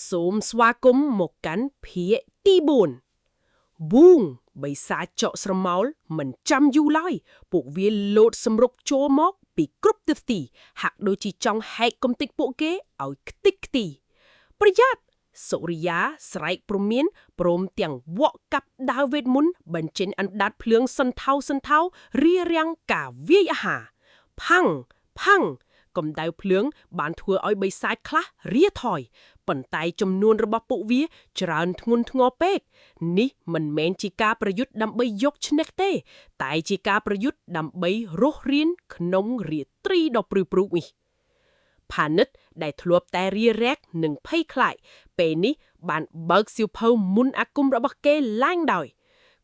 សូមស្វាគមន៍មកកាន់ភាគទី4ប៊ូងបិសាចចកស្រមោលមិនចាំយូរឡើយពួកវាលោតសម្រុកចូលមកពីគ្រប់ទិសទីហាក់ដូចជាចង់ហែកកំទេចពួកគេឲ្យខ្ទេចខ្ទីប្រយ័ត្នសុរិយាស្រែកព្រមានព្រមទាំងវក់កាប់ដាវវេទមន្តបញ្ចេញអណ្ដាតភ្លើងសន្ធោរារាំងការវាយអាហារផាំងផាំងកម្ដៅភ្លើងបានធ្វើឲ្យបិសាចខ្លះរាថយប៉ុន្តែចំនួនរបស់ពួកវាច្រើនធ្ងន់ធ្ងរពេកនេះមិនមែនជាការប្រយុទ្ធដើម្បីយកឈ្នះទេតែជាការប្រយុទ្ធដើម្បីរស់រានក្នុងរាត្រីដ៏ព្រឺព្រូកនេះផានិតដែលធ្លាប់តែរារែកនិងភ័យខ្លាចពេលនេះបានបើកសៀវភៅមុនអាគមរបស់គេឡើងដោយ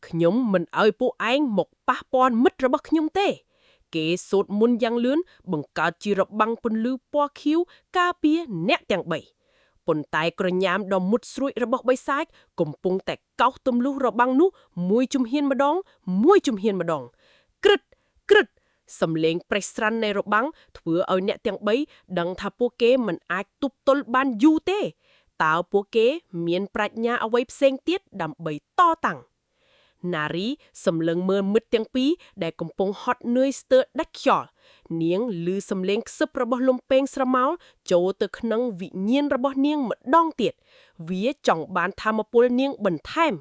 ខ្ញុំមិនឲ្យពួកឯងមកប៉ះពាល់មិត្តរបស់ខ្ញុំទេគេសូត្រមន្តយ៉ាងលឿនបង្កើតជារបាំងពន្លឺពណ៌ខៀវការពារអ្នកទាំង3ប៉ុន្តែក្រញាមដ៏មុតស្រួចរបស់បិសាចកំពុងតែកោសទម្លុះរបាំងនោះមួយជំហានម្ដងក្រឹតក្រឹតសំឡេងប្រេះស្រាន់នៃរបាំងធ្វើឲ្យអ្នកទាំង3ដឹងថាពួកគេមិនអាចទប់ទល់បានយូរទេតើពួកគេមានប្រាជ្ញាអ្វីផ្សេងទៀតដើម្បីតតាំងនារីសម្លឹងមើលមិត្តទាំងពីរដែលកំពុងហត់នឿយស្ទើរដាច់ខ្យល់នាងឮសំឡេងខ្សឹបរបស់លំពេងស្រមោលចូលទៅក្នុងវិញ្ញាណរបស់នាងម្ដងទៀតវាចង់បានថាមពលនាងបន្ថែម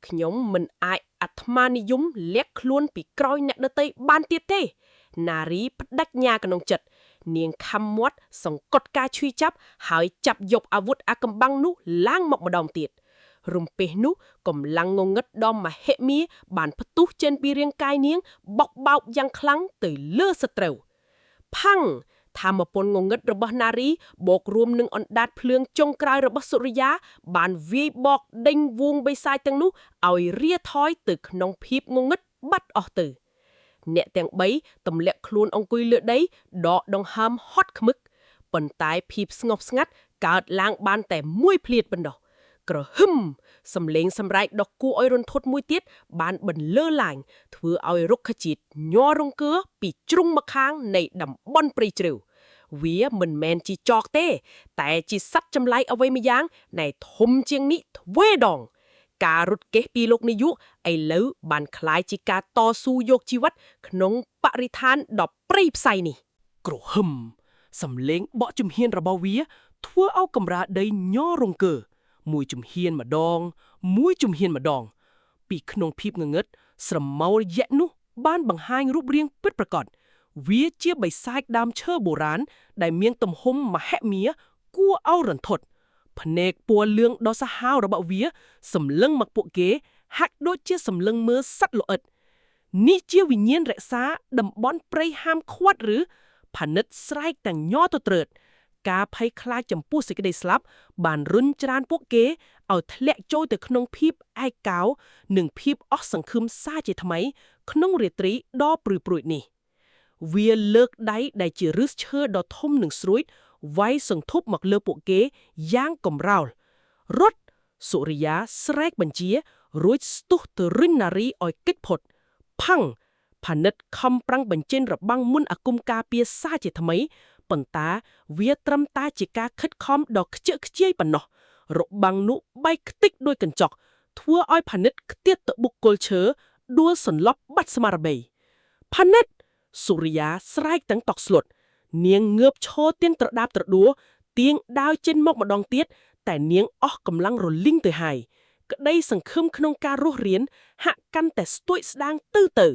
ខ្ញុំមិនអាចអាត្មានិយមលាក់ខ្លួនពីក្រោយអ្នកដទៃបានទៀតទេនារីផ្ដាច់ញាក្នុងចិត្តនាងខំមាត់សង្កត់ការឈឺចាប់ហើយចាប់យកអាវុធអាកំបាំងនោះឡើងមកម្ដងទៀតរំពេះនោះកម្លាំងងងឹតដ៏មហិមាបានផ្ទុះចេញពីរាងកាយនាងបោកបោកយ៉ាងខ្លាំងទៅលើសត្រូវផាំងថាមពលងងឹតរបស់នារីបូករួមនឹងអណ្ដាតភ្លើងចុងក្រោយរបស់សុរិយាបានវាយបកដេញវងបិសាចទាំងនោះឲ្យរាថយទៅក្នុងភាពងងឹតបាត់អស់ទៅអ្នកទាំង3ទម្លាក់ខ្លួនអង្គុយលើដីដកដង្ហើមហត់ខ្មឹកប៉ុន្តែភាពស្ងប់ស្ងាត់កើតឡើងបានតែមួយភ្លាតប៉ុណ្ណោះក្រហឹមសំឡេងសម្រែកដ៏គួរឲ្យរន្ធត់មួយទៀតបានបន្លឺឡើងធ្វើឲ្យរុក្ខជាតិញ័ររង្គើពីជ្រុងម្ខាងនៃតំបន់ព្រៃជ្រៅវាមិនមែនជាចកទេតែជាសត្វចម្លែកអ្វីម្យ៉ាងដែលធំជាងនេះទ្វេដងការរត់កេះពីលោកនាយកឥឡូវបានคล้ายជាការតស៊ូយកជីវិតក្នុងបរិស្ថានដ៏ព្រៃផ្សៃនេះក្រហឹមសំឡេងបក់ជំហានរបស់វាធ្វើឲ្យកម្រាលដីញ័ររង្គើមួយជំហានម្ដងពីក្នុងភាពងងឹតស្រមោលយៈនោះបានបង្ហាញរូបរាងពិតប្រាកដវាជាបិសាចដើមឈើបុរាណដែលមានទំហំមហិមាគួរឲ្យរន្ធត់ភ្នែកពណ៌លឿងដ៏សាហាវរបស់វាសម្លឹងមកពួកគេហាក់ដូចជាសម្លឹងមើលសត្វល្អិតនេះជាវិញ្ញាណរក្សាតំបន់ព្រៃហាមឃាត់ឬផានិតស្រែកទាំងញ័រទៅត្រើតការភ័យខ្លាចចំពោះសេចក្តីស្លាប់បានរុញច្រានពួកគេឲ្យធ្លាក់ចូលទៅក្នុងភាពឯកោនិងភាពអស់សង្ឃឹមសារជាថ្មីក្នុងរាត្រីដ៏ព្រឺព្រួយនេះវាលើកដៃដែលជាឫសឈើដ៏ធំនិងស្រួចវាយសន្ធប់មកលើពួកគេយ៉ាងកំរោលរត់សុរិយាស្រែកបញ្ជារួចស្ទុះទៅរុញនារីឲ្យគេចផុតផាំងផានិតខំប្រាំងបញ្ចេញរបាំងមុនអាគមការពារសារជាថ្មីប៉ុន្តែវាត្រឹមតែជាការខិតខំដ៏ខ្ជិលខ្ជាយប៉ុណ្ណោះរបាំងនោះបែកខ្ទេចដូចកញ្ចក់ធ្វើឲ្យផានិតខ្ទាតទៅបុកគល់ឈើដួលសន្លប់បាត់ស្មារតីផានិតសុរិយាស្រែកទាំងតក់ស្លុតនាងងើបឈរទៀងត្រដាបត្រដួលទៀងដាវចេញមកម្ដងទៀតតែនាងអស់កម្លាំងរលីងទៅហើយក្តីសង្ឃឹមក្នុងការរស់រានហាក់កាន់តែស្ទួយស្ដាងទៅ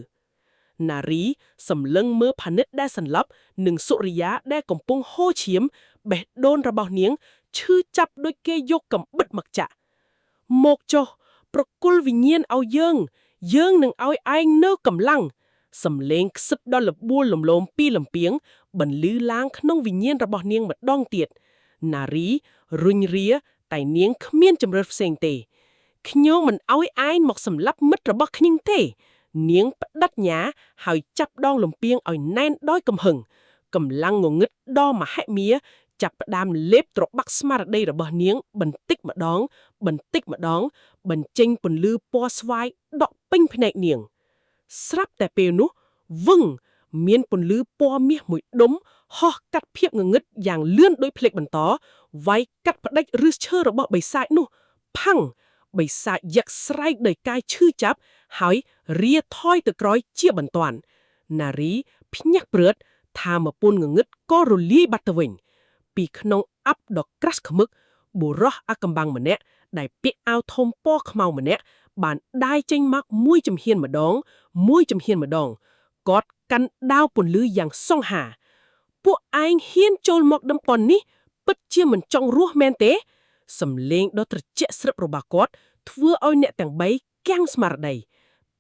នារីសម្លឹងមើលផានិតដែលសន្លប់និងសុរិយាដែលកំពុងហូរឈាមបេះដូងរបស់នាងឈឺចាប់ដូចគេយកកំបិតមកចាក់មកចុះប្រគល់វិញ្ញាណឲ្យយើងនឹងឲ្យឯងនៅកម្លាំងសំឡេងខ្សឹបដល់លបួលលំលោមពីលំពីងបន្លឺឡើងក្នុងវិញ្ញាណរបស់នាងម្ដងទៀតនារីរុញរាតែនាងគ្មានជំរឿនផ្សេងទេខ្ញុំមិនឲ្យឯងមកសម្លាប់មិត្តរបស់ខ្ញុំទេនាងផ្ដាច់ញាហើយចាប់ដងលំពីងឲ្យណែនដោយកំហឹងកម្លាំងងងឹតដ៏មហិមាចាប់ផ្ដើមលេបត្របាក់ស្មារតីរបស់នាងបន្តិចម្ដងបញ្ចេញពន្លឺពណ៌ស្វាយដក់ពេញភ្នែកនាងស្រាប់តែពេលនោះវឹងមានពន្លឺពណ៌មាសមួយដុំហោះកាត់ភាពងងឹតយ៉ាងលឿនដោយភ្លេចបន្ត វាយកាត់ផ្ដាច់ឫសឈើរបស់បិសាចនោះផាំងបិសាចយ៉ាក់ស្រែកដោយកាយឈឺចាប់ហើយរាថយទៅក្រោយជាបន្ទាន់នារីភ្ញាក់ព្រឺតថាមពន្ធងងឹតក៏រលាយបាត់ទៅវិញពីក្នុងអាប់ដ៏ក្រាស់ខ្មឹកបុរសអាកំបាំងម្នាក់ដែលពាក់អាវធំពណ៌ខ្មៅម្នាក់បានដាយចេញមកមួយជំហានម្ដងគាត់កាន់ដាវពន្លឺយ៉ាងសង្ហាពួកឯងហ៊ានចូលមកដំប៉ុននេះពិតជាមិនចង់រស់មែនទេសំឡេងដ៏ត្រជាក់ស្រឹបរបស់គាត់ធ្វើឲ្យអ្នកទាំងបីគាំងស្មារតី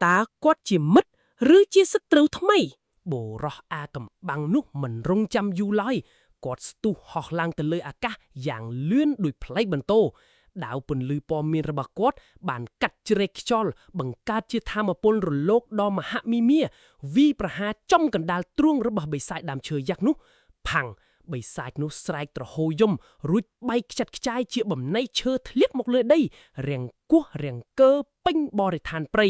តើគាត់ជាមិត្តឬជាសត្រូវថ្មីបុរសអាកំបាំងនោះមិនរងចាំយូរឡើយគាត់ស្ទុះហោះឡើងទៅលើអាកាសយ៉ាងលឿនដូចផ្លេកបន្ទោដាវពន្លឺពណ៌មានរបស់គាត់បានកាត់ជ្រែកខ្យល់បង្កើតជាថាមពលរលកដ៏មហិមាវីប្រហារចំកណ្ដាលទ្រូងរបស់បិសាចដើមឈើយ៉ាក់នោះផាំងបិសាចនោះស្រែកទ្រហោយំរួចបែកខ្ចាត់ខ្ចាយជាបំណែកឈើធ្លាក់មកលើដីរាំងគោះរាំងកើពេញបរិស្ថានព្រៃ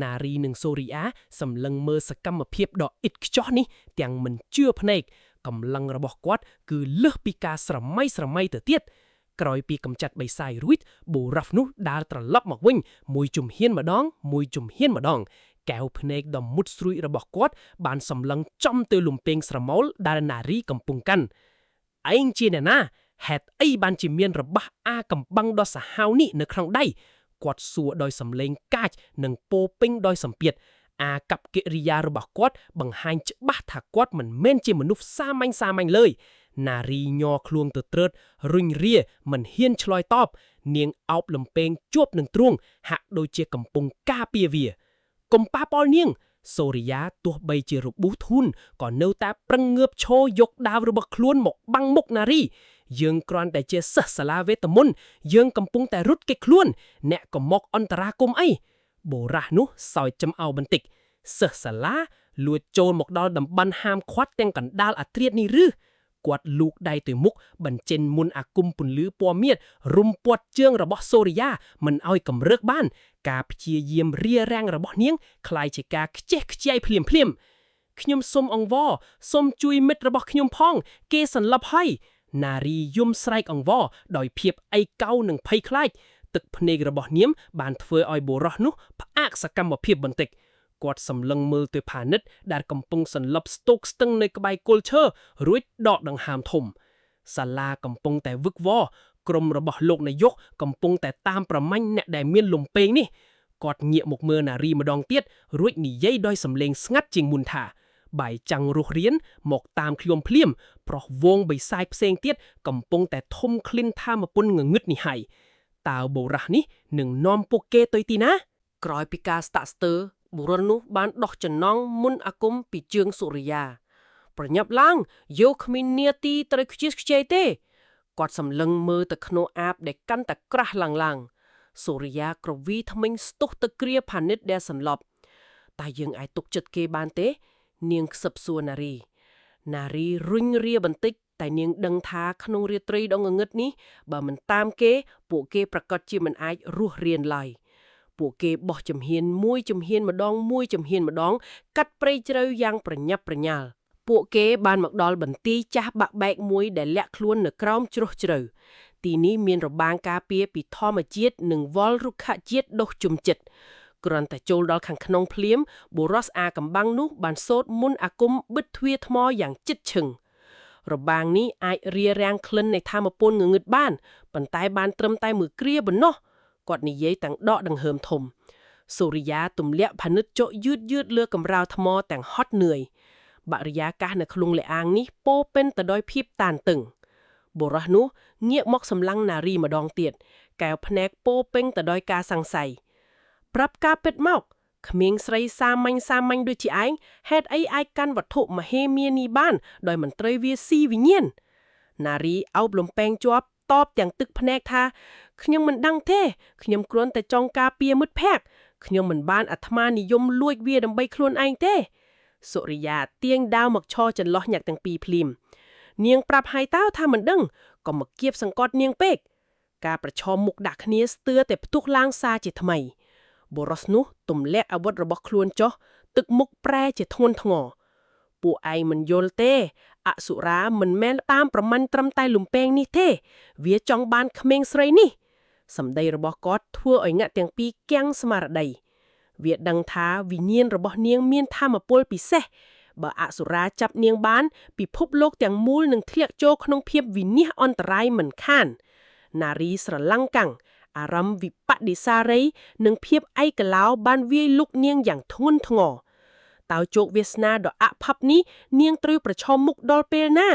នារីនិងសូរីយ៉ាសម្លឹងមើលសកម្មភាពដ៏ឥតខ្ចោះនេះទាំងមិនជឿភ្នែកកម្លាំងរបស់គាត់គឺលើសពីការស្រមៃទៅទៀតក្រោយពីកម្ចាត់បិសាចរួចបុរសនោះដើរត្រឡប់មកវិញមួយជំហានម្ដងកែវភ្នែកដ៏មុតស្រួយរបស់គាត់បានសម្លឹងចំទៅលំពេងស្រមោលដែលនារីកំពុងកាន់ឯងជាអ្នកណាហេតុអីបានជាមានរបស់អាកំបាំងដ៏សាហាវនេះនៅក្នុងដៃគាត់សួរដោយសំឡេងកាចនិងពោពេញដោយសម្ពាធអាកប្បកិរិយារបស់គាត់បង្ហាញច្បាស់ថាគាត់មិនមែនជាមនុស្សសាមញ្ញឡើយនារីញ័រខ្លួនទៅត្រើតរុញរាមិនហ៊ានឆ្លើយតបនាងអោបលំពេងជាប់នឹងទ្រូងហាក់ដូចជាកំពុងការពារវាកុំប៉ះពាល់នាងសូរិយាទោះបីជារបួសធូនក៏នៅតែប្រឹងងើបឈរយកដាវរបស់ខ្លួនមកបាំងមុខនារីយើងគ្រាន់តែជាសិស្សសាលាវេទមន្តយើងកំពុងតែរត់គេចខ្លួនអ្នកក៏មកអន្តរាគមអីបុរសនោះសើចចំអោបន្តិចសិស្សសាលាលួចចូលមកដល់តំបន់ហាមឃាត់ទាំងកណ្ដាលអាធ្រាត្រនេះឬគាត់លូកដៃទៅមុខបញ្ចេញមុនអាគមពន្លឺពណ៌មាសរុំព័ទ្ធជើងរបស់សូរិយាមិនឲ្យកម្រើកបានការព្យាយាមរារាំងរបស់នាងคล้ายជាការខ្ជះខ្ជាយភ្លាមខ្ញុំសូមអង្វរសូមជួយមិត្តរបស់ខ្ញុំផងគេសន្លប់ហើយនារីយំស្រែកអង្វរដោយភាពឯកោនិងភ័យខ្លាចទឹកភ្នែករបស់នាងបានធ្វើឲ្យបុរសនោះផ្អាកសកម្មភាពបន្តិចគាត់សម្លឹងមើលទៅផានិតដែលកំពុងសន្លប់ស្ទុកស្ទឹងនៅក្បែរគល់ឈើរួចដកដង្ហើមធំសាលាកំពុងតែវឹកវរក្រុមរបស់លោកនាយកកំពុងតែតាមប្រមាញ់អ្នកដែលមានលំពេងនេះគាត់ងាកមកមើលនារីម្ដងទៀតរួចនិយាយដោយសំឡេងស្ងាត់ជាងមុនថាបាយចាំងរស់រៀនមកតាមខ្ញុំភ្លាមប្រុសវងបិសាចផ្សេងទៀតកំពុងតែធំក្លិនថាមពលងងឹតនេះហើយតើបុរសនេះនឹងនាំពួកគេទៅទីណាក្រោយពីការស្តាក់ស្ទើរបុរសនោះបានដោះចំណងមុនអាគមពីជើងសូរិយាប្រញាប់ឡើងយកគ្មាននាទីត្រូវខ្ជិះខ្ជាយទេគាត់សម្លឹងមើលទៅក្នុងអាបដែលកាន់តែក្រាស់ឡើងសូរិយាក្រវីថ្មិញស្ទុះទៅគ្រាផានិតដែលសន្លប់តែយើងអាចទុកចិត្តគេបានទេនាងខ្សឹបសួរនារីរុញរាបន្តិចតែនាងដឹងថាក្នុងរាត្រីដ៏ងងឹតនេះបើមិនតាមគេពួកគេប្រកាសជាមិនអាចរស់រៀនឡើយពួកគេបោះជំហានមួយជំហានម្ដងកាត់ព្រៃជ្រៅយ៉ាងប្រញាប់ប្រញាល់ពួកគេបានមកដល់បន្ទាយចាស់បាក់បែកមួយដែលលាក់ខ្លួននៅក្រោមជ្រោះជ្រៅទីនេះមានរបាំងការពារពីធម្មជាតិនិងវល្លិរុក្ខជាតិដុះជុំចិត្តគ្រាន់តែចូលដល់ខាងក្នុងភ្លាមបុរសអាកំបាំងនោះបានសូត្រមុនអាគមបិទទ្វារថ្មយ៉ាងជិតឈឹងរបាំងនេះអាចរារាំងក្លិននៃថាមពលងងឹតបានប៉ុន្តែបានត្រឹមតែមួយគ្រាប៉ុណ្ណោះគាត់និយាយទាំងដកដង្ហើមធំសូរិយាទម្លាក់ផានិតចុះយឺតលើកម្រាលថ្មទាំងហត់នឿយបរិយាកាសនៅក្នុងលំអាងនេះពោពេញទៅដោយភាពតានតឹងបុរសនោះងាកមកសម្លឹងនារីម្ដងទៀតកែវភ្នែកពោពេញទៅដោយការសង្ស័យប្រាប់ការពិតមកក្មេងស្រីសាមញ្ញដូចជាឯងហេតុអីអាចកាន់វត្ថុមហេមានេះបានដោយមិនត្រូវវាស៊ីវិញ្ញាណនារីអោបលំពេងជាប់តបទាំងទឹកភ្នែកថាខ្ញុំមិនដឹងទេខ្ញុំគ្រាន់តែចង់ការពារមិត្តភក្តិខ្ញុំមិនបានអាត្មានិយមលួចវាដើម្បីខ្លួនឯងទេសូរិយាទាញដាវមកឈរចន្លោះញាក់ទាំងពីរភ្លាមនាងប្រាប់ហើយតើថាមិនដឹងក៏មកគៀបសង្កត់នាងពេកការប្រឈមមុខដាក់គ្នាស្ទើរតែផ្ទុះឡើងសារជាថ្មីបុរសនោះទម្លាក់អាវុធរបស់ខ្លួនចុះទឹកមុខប្រែជាធ្ងន់ធ្ងរពួកឯងមិនយល់ទេ អសុរាមិនមែនតាមប្រមាញ់ត្រឹមតែលំពេងនេះទេវាចង់បានក្មេងស្រីនេះសម្ដីរបស់គាត់ធ្វើឲ្យអ្នកទាំងពីរគាំងស្មារតីវាដឹងថាវិញ្ញាណរបស់នាងមានធម៌ពលពិសេសបើអសុរាចាប់នាងបានពិភពលោកទាំងមូលនឹងធ្លាក់ចូលក្នុងភាពវិនាសអន្តរាយមិនខាននារីស្រឡំកាំងអារម្មណ៍វិបដិសារីនិងភាពឯកឡោបានវាយលុកនាងយ៉ាងធ្ងន់ធ្ងរតើជោគវាសនាដ៏អភ័ព្វនេះនាងត្រូវប្រឈមមុខដល់ពេលណា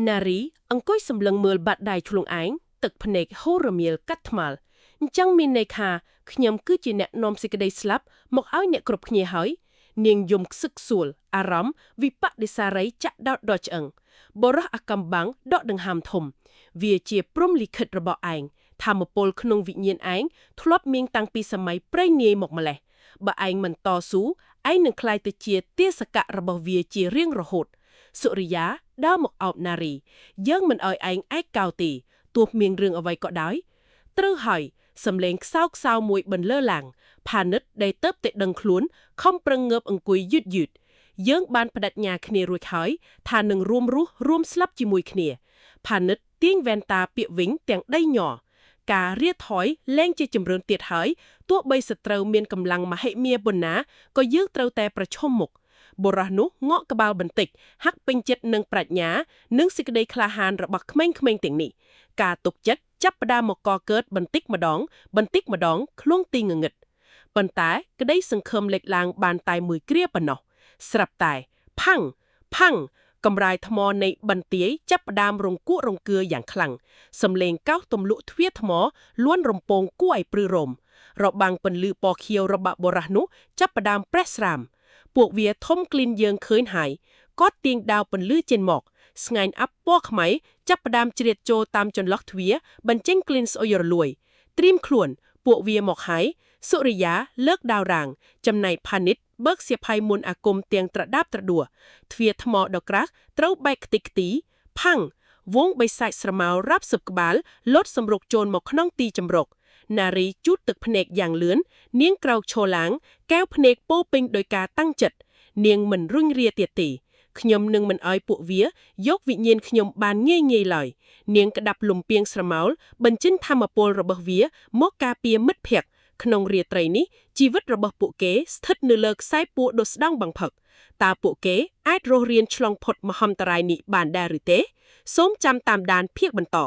នារីអង្គុយសម្លឹងមើលបាត់ដៃខ្លួនឯងទឹកភ្នែកហូររមៀលកាត់ថ្មល់អញ្ចឹងមានន័យថាខ្ញុំគឺជាអ្នកនាំសេចក្តីស្លាប់មកឲ្យអ្នកគ្រប់គ្នាហើយនាងយំខ្សឹកខ្សួលអារម្មណ៍វិបដិសារីចាក់ដោតដល់ឆ្អឹងបរោះអាកំបាំងដកដង្ហើមធំវាជាព្រំលិខិតរបស់ឯងធម្មពលក្នុងវិញ្ញាណឯងធ្លាប់មានតាំងពីសម័យព្រេងនាយមកម្លេះបើឯងមិនតស៊ូឯងនឹងក្លាយទៅជាទាសកៈរបស់វាជារៀងរហូតសុរិយាដើរមកអោបនារីយើងមិនឲ្យឯងឯកោទេទោះមានរឿងអ្វីក៏ដោយត្រូវហើយសំឡេងខ្សោខ្សៅមួយបន្លឺឡើងផានិតដែលទៅតែដឹងខ្លួនខំប្រឹងងើបអង្គុយយឺតយើងបានបដិញ្ញាគ្នារួចហើយថានឹងរួមរស់រួមស្លាប់ជាមួយគ្នាផានិតទាញវ៉ែនតាពាកវិញទាំងដីញ័រការរៀបថយលែងជាជំរឿនទៀតហើយទោះបីសត្រូវមានកម្លាំងមហិមាប៉ុណ្ណាក៏យើងត្រូវតែប្រឈមមុខបុរសនោះងក់ក្បាលបន្តិចហាក់ពេញចិត្តនឹងប្រាជ្ញានិងសេចក្តីក្លាហានរបស់ក្មេងៗទាំងនេះការទុកចិត្តចាប់ផ្ដើមមកកកើតបន្តិចម្ដងខ្លួនទីងងឹតប៉ុន្តែក្តីសង្ឃឹមលេចឡើងបានតែមួយគ្រាប៉ុណ្ណោះស្រាប់តែផាំងកម្រាយថ្មនៃបន្ទាយចាប់ផ្ដើមរង្គក់រង្គើយ៉ាងខ្លាំងសំឡេងកោសទម្លក់ទ្វារថ្មលួនរំពងគួរឲ្យព្រឺរោមរបាំងពន្លឺពណ៌ខៀវរបស់បុរសនោះចាប់ផ្ដើមប្រេះស្រាមពួកវាធំក្លីនយើងឃើញហើយគាត់ទាញដាវពន្លឺចេញមកស្ងាញ់អាប់ពណ៌ខ្មៅចាប់ផ្ដើមជ្រៀតចូលតាមចន្លោះទ្វារបញ្ចេញក្លិនស្អុយរលួយត្រៀមខ្លួនពួកវាមកហើយសុរិយាលើកដាវរាងចំណែកផានិតបើកសៀវភៅមុនអាគមទាំងត្រដាបត្រដួទ្វារថ្មដ៏ក្រាស់ត្រូវបែកខ្ទេចខ្ទីផាំងវងបិសាចស្រមោលរាប់សិបក្បាលលោតសម្រុកចូលមកក្នុងទីចម្រុកនារីជូតទឹកភ្នែកយ៉ាងលឿននាងក្រោកឈរឡើងកែវភ្នែកពោពេញដោយការតាំងចិត្តនាងមិនរុញរាទៀតទេខ្ញុំនឹងមិនអោយពួកវាយកវិញ្ញាណខ្ញុំបានងាយឡើយនាងក្តាប់លំពាងស្រមោលបញ្ចេញធម្មពលរបស់វាមកការពារមិត្តភក្តិក្នុងរាត្រីនេះជីវិតរបស់ពួកគេស្ថិតនៅលើខ្សែពួរដ៏ស្ដង់បង្ផឹកតើពួកគេអាចរស់រានឆ្លងផុតមហន្តរាយនេះបានដែរឬទេសូមចាំតាមដានភាគបន្ត